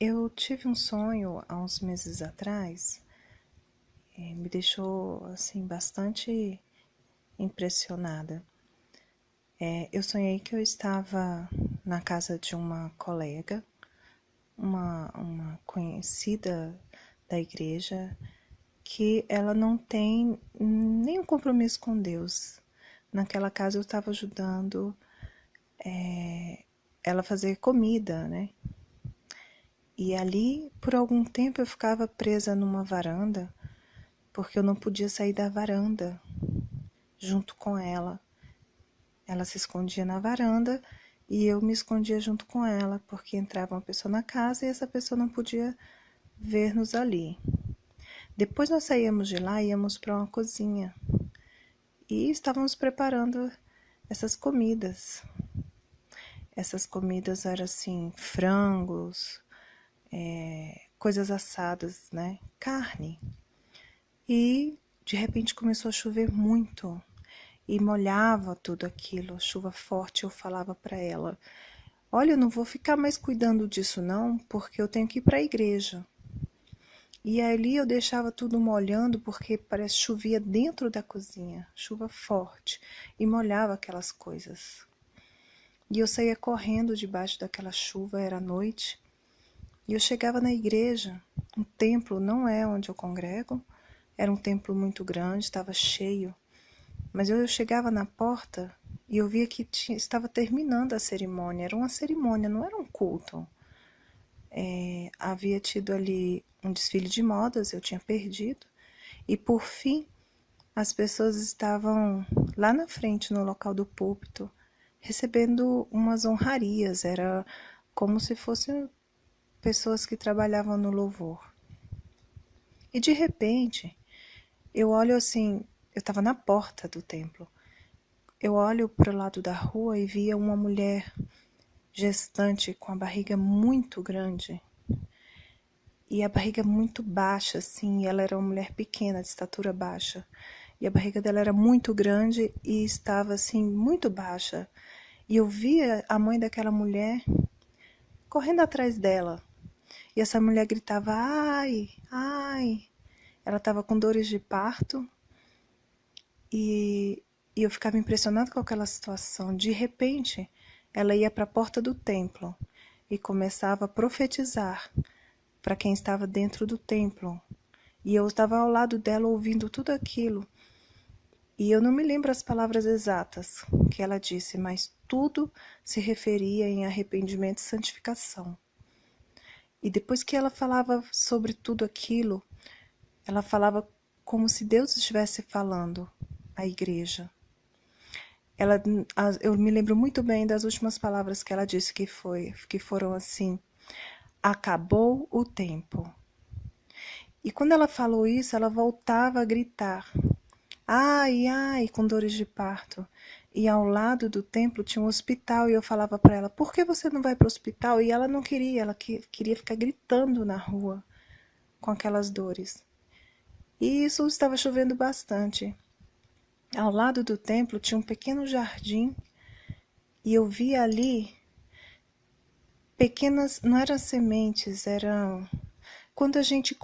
Eu tive um sonho há uns meses atrás, me deixou assim bastante impressionada. Eu sonhei que eu estava na casa de uma colega, uma conhecida da igreja, que ela não tem nenhum compromisso com Deus. Naquela casa eu estava ajudando ela a fazer comida, né? E ali, por algum tempo, eu ficava presa numa varanda, porque eu não podia sair da varanda junto com ela. Ela se escondia na varanda e eu me escondia junto com ela, porque entrava uma pessoa na casa e essa pessoa não podia ver-nos ali. Depois nós saíamos de lá e íamos para uma cozinha e estávamos preparando essas comidas. Essas comidas eram assim, frangos, coisas assadas, né? Carne. E de repente começou a chover muito e molhava tudo aquilo, chuva forte. Eu falava para ela: olha, eu não vou ficar mais cuidando disso não, porque eu tenho que ir para a igreja. E ali eu deixava tudo molhando, porque parece chovia dentro da cozinha, chuva forte, e molhava aquelas coisas. E eu saía correndo debaixo daquela chuva, era noite, e eu chegava na igreja. Um templo não é onde eu congrego, era um templo muito grande, estava cheio. Mas eu chegava na porta e eu via que estava terminando a cerimônia. Era uma cerimônia, não era um culto. Havia tido ali um desfile de modas, eu tinha perdido. E por fim, as pessoas estavam lá na frente, no local do púlpito, recebendo umas honrarias. Era como se fossem pessoas que trabalhavam no louvor. E de repente, eu olho assim, eu estava na porta do templo. Eu olho para o lado da rua e via uma mulher gestante com a barriga muito grande e a barriga muito baixa, assim. Ela era uma mulher pequena, de estatura baixa, e a barriga dela era muito grande e estava assim muito baixa. E eu via a mãe daquela mulher correndo atrás dela. E essa mulher gritava: ai, ai. Ela estava com dores de parto e, e eu ficava impressionada com aquela situação. De repente, ela ia para a porta do templo e começava a profetizar para quem estava dentro do templo. E eu estava ao lado dela ouvindo tudo aquilo. E eu não me lembro as palavras exatas que ela disse, mas tudo se referia em arrependimento e santificação. E depois que ela falava sobre tudo aquilo, ela falava como se Deus estivesse falando à igreja. Eu me lembro muito bem das últimas palavras que ela disse, que foram assim: acabou o tempo. E quando ela falou isso, ela voltava a gritar: ai, ai, com dores de parto. E ao lado do templo tinha um hospital e eu falava para ela: por que você não vai para o hospital? E ela não queria, ela queria ficar gritando na rua com aquelas dores. E isso estava chovendo bastante. Ao lado do templo tinha um pequeno jardim e eu via ali pequenas, não eram sementes, eram quando a gente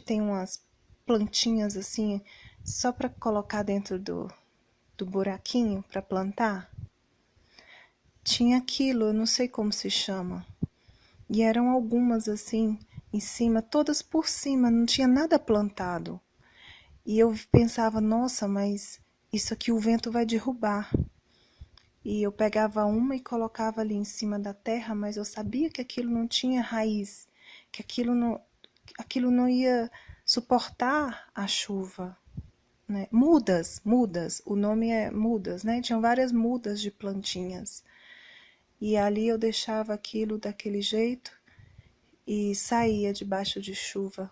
tem umas plantinhas assim, só para colocar dentro do buraquinho para plantar, tinha aquilo, eu não sei como se chama. E eram algumas assim, em cima, todas por cima, não tinha nada plantado. E eu pensava: nossa, mas isso aqui o vento vai derrubar. E eu pegava uma e colocava ali em cima da terra, mas eu sabia que aquilo não tinha raiz, que aquilo não ia suportar a chuva, né? Mudas, o nome é mudas, né? Tinham várias mudas de plantinhas. E ali eu deixava aquilo daquele jeito e saía debaixo de chuva,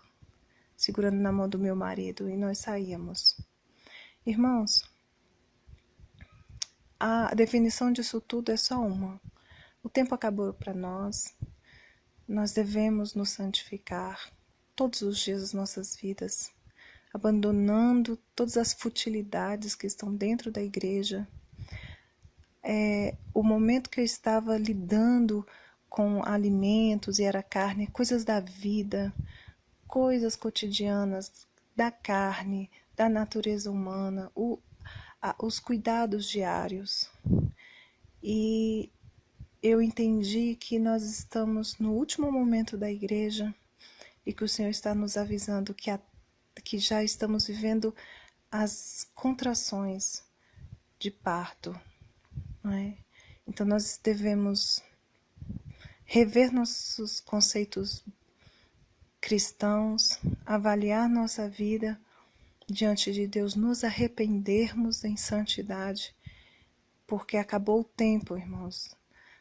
segurando na mão do meu marido, e nós saíamos. Irmãos, a definição disso tudo é só uma. O tempo acabou para nós. Nós devemos nos santificar todos os dias das nossas vidas, abandonando todas as futilidades que estão dentro da igreja. O momento que eu estava lidando com alimentos e era carne, coisas da vida, coisas cotidianas da carne, da natureza humana, os cuidados diários. E eu entendi que nós estamos no último momento da igreja e que o Senhor está nos avisando que já estamos vivendo as contrações de parto, não é? Então nós devemos rever nossos conceitos cristãos, avaliar nossa vida diante de Deus, nos arrependermos em santidade, porque acabou o tempo, irmãos.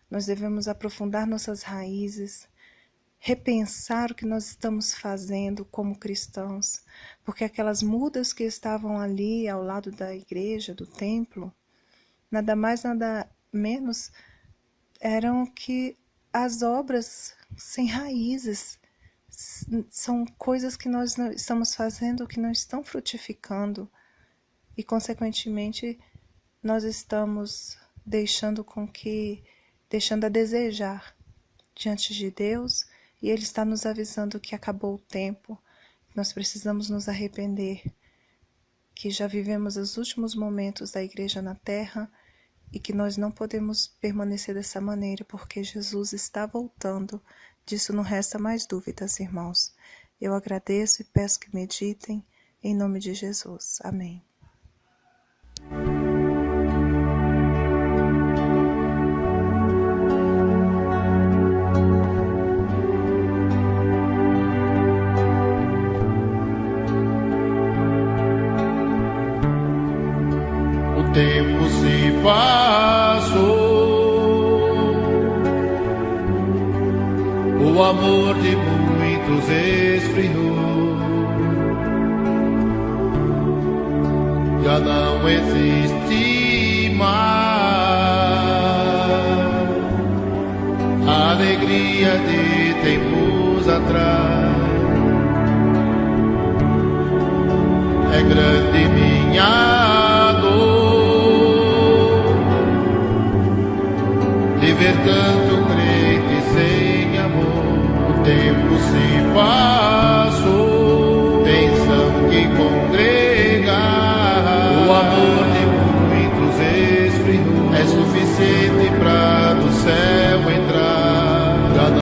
Nós devemos aprofundar nossas raízes, repensar o que nós estamos fazendo como cristãos, porque aquelas mudas que estavam ali ao lado da igreja, do templo, nada mais, nada menos eram que as obras sem raízes. São coisas que nós não estamos fazendo que não estão frutificando e, consequentemente, nós estamos deixando a desejar diante de Deus, e Ele está nos avisando que acabou o tempo, nós precisamos nos arrepender, que já vivemos os últimos momentos da igreja na terra e que nós não podemos permanecer dessa maneira, porque Jesus está voltando. Disso não resta mais dúvidas, irmãos. Eu agradeço e peço que meditem em nome de Jesus. Amém. O tempo se passou, o amor de muitos esfriou, já não existe mais a alegria de tempos atrás. É grande minha dor, viver tanto crente sem amor. O tempo se vai.